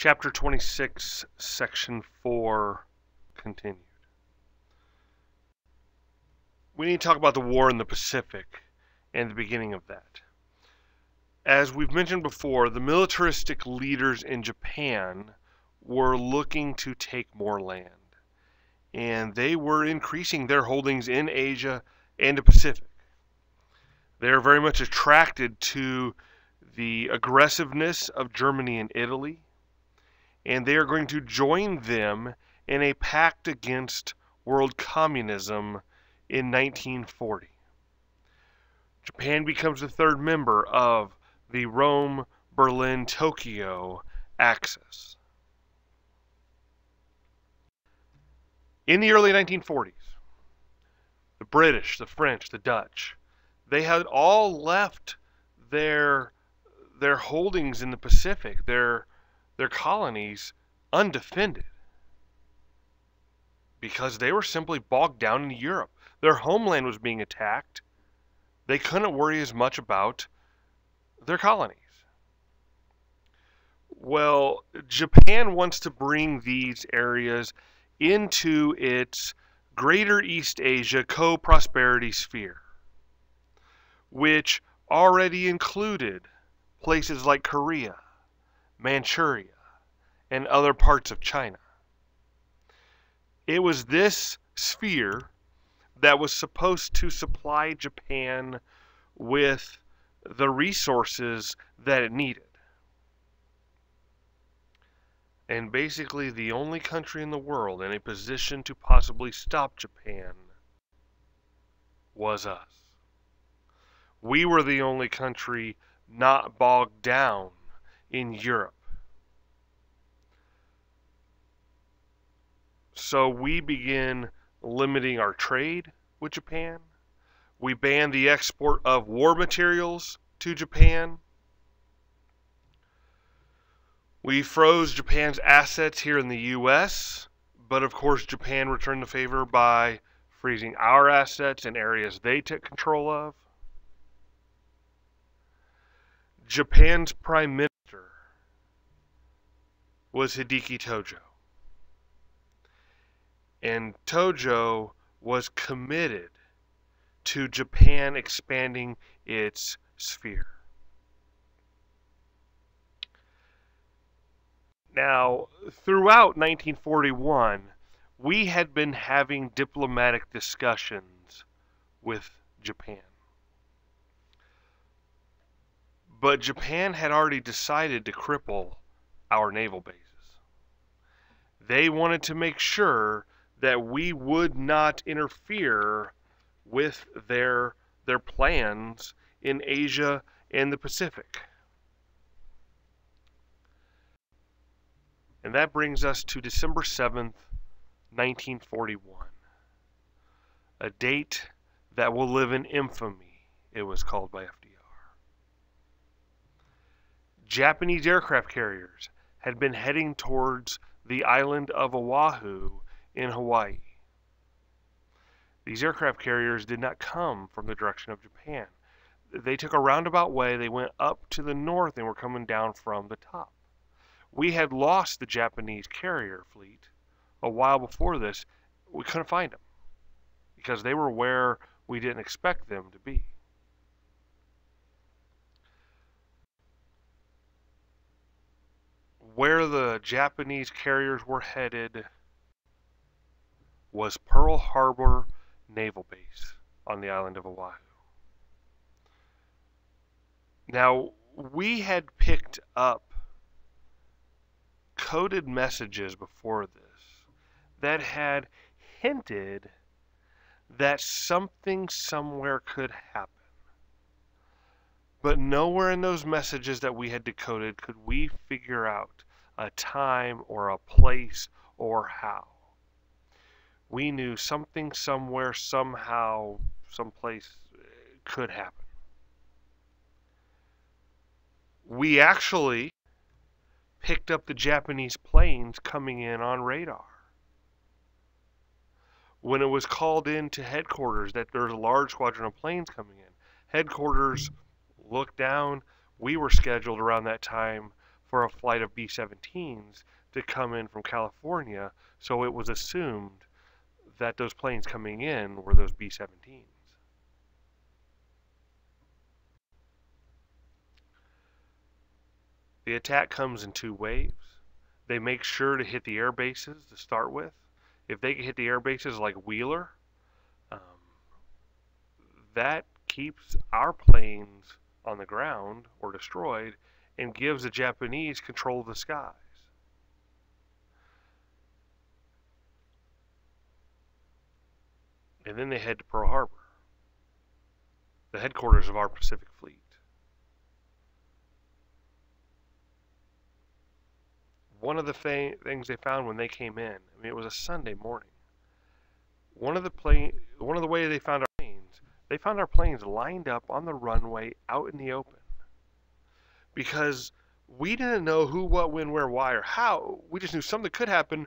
Chapter 26, Section 4, continued. We need to talk about the war in the Pacific and the beginning of that. As we've mentioned before, the militaristic leaders in Japan were looking to take more land, and they were increasing their holdings in Asia and the Pacific. They're very much attracted to the aggressiveness of Germany and Italy, and they are going to join them in a pact against world communism in 1940. Japan becomes the third member of the Rome, Berlin, Tokyo axis. In the early 1940s, the British, the French, the Dutch, they had all left their holdings in the Pacific, their colonies, undefended, because they were simply bogged down in Europe. Their homeland was being attacked. They couldn't worry as much about their colonies. Well, Japan wants to bring these areas into its Greater East Asia co-prosperity sphere, which already included places like Korea, Manchuria, and other parts of China. It was this sphere that was supposed to supply Japan with the resources that it needed. And basically the only country in the world in a position to possibly stop Japan was us. We were the only country not bogged down in Europe. So we begin limiting our trade with Japan. We banned the export of war materials to Japan. We froze Japan's assets here in the U.S., but of course Japan returned the favor by freezing our assets in areas they took control of. Japan's Prime Minister was Hideki Tojo. And Tojo was committed to Japan expanding its sphere. Now, throughout 1941, we had been having diplomatic discussions with Japan. But Japan had already decided to cripple our naval bases. They wanted to make sure that we would not interfere with their plans in Asia and the Pacific. And that brings us to December 7th, 1941. A date that will live in infamy, it was called by FDR. Japanese aircraft carriers had been heading towards the island of Oahu in Hawaii. These aircraft carriers did not come from the direction of Japan. They took a roundabout way, they went up to the north and were coming down from the top. We had lost the Japanese carrier fleet a while before this. We couldn't find them because they were where we didn't expect them to be. Where the Japanese carriers were headed was Pearl Harbor Naval Base on the island of Oahu. Now, we had picked up coded messages before this that had hinted that something somewhere could happen. But nowhere in those messages that we had decoded could we figure out a time or a place or how. We knew something somewhere, somehow, someplace could happen. We actually picked up the Japanese planes coming in on radar. When it was called in to headquarters that there's a large squadron of planes coming in, headquarters looked down. We were scheduled around that time for a flight of B-17s to come in from California, so it was assumed that those planes coming in were those B-17s. The attack comes in two waves. They make sure to hit the air bases to start with. If they can hit the air bases like Wheeler, that keeps our planes on the ground or destroyed and gives the Japanese control of the skies. And then they head to Pearl Harbor, the headquarters of our Pacific Fleet. One of the things they found when they came in, I mean, it was a Sunday morning. One of the ways they found our planes lined up on the runway out in the open. Because we didn't know who, what, when, where, why, or how. We just knew something could happen.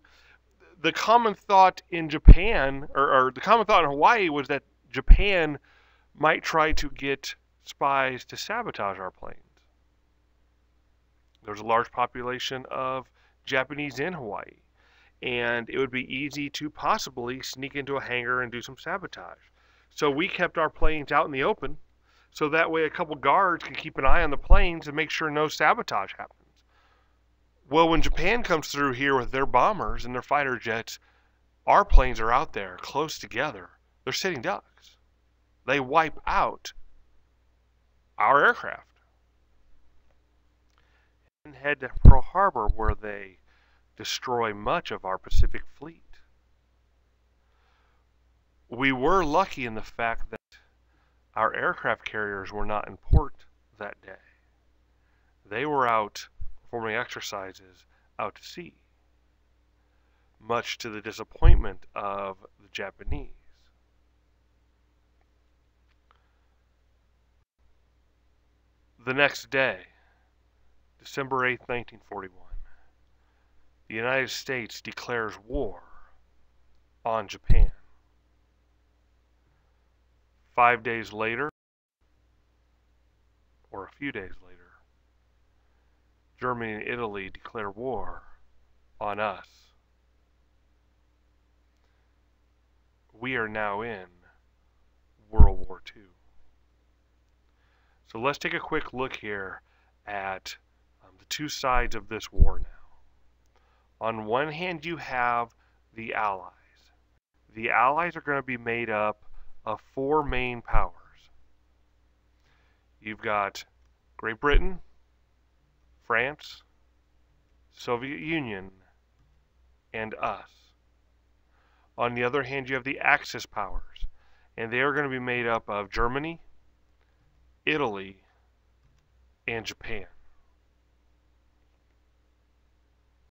The common thought in Japan, or the common thought in Hawaii, was that Japan might try to get spies to sabotage our planes. There's a large population of Japanese in Hawaii, and it would be easy to possibly sneak into a hangar and do some sabotage. So we kept our planes out in the open, so that way a couple guards can keep an eye on the planes and make sure no sabotage happens. Well, when Japan comes through here with their bombers and their fighter jets, our planes are out there close together. They're sitting ducks. They wipe out our aircraft and head to Pearl Harbor, where they destroy much of our Pacific Fleet. We were lucky in the fact that our aircraft carriers were not in port that day. They were out performing exercises out to sea, much to the disappointment of the Japanese. The next day, December 8th, 1941, the United States declares war on Japan. 5 days later, or a few days later, Germany and Italy declare war on us. We are now in World War II. So let's take a quick look here at the two sides of this war now. On one hand, you have the Allies. The Allies are going to be made up of four main powers. You've got Great Britain, France, Soviet Union, and us. On the other hand, you have the Axis powers, and they are going to be made up of Germany, Italy, and Japan.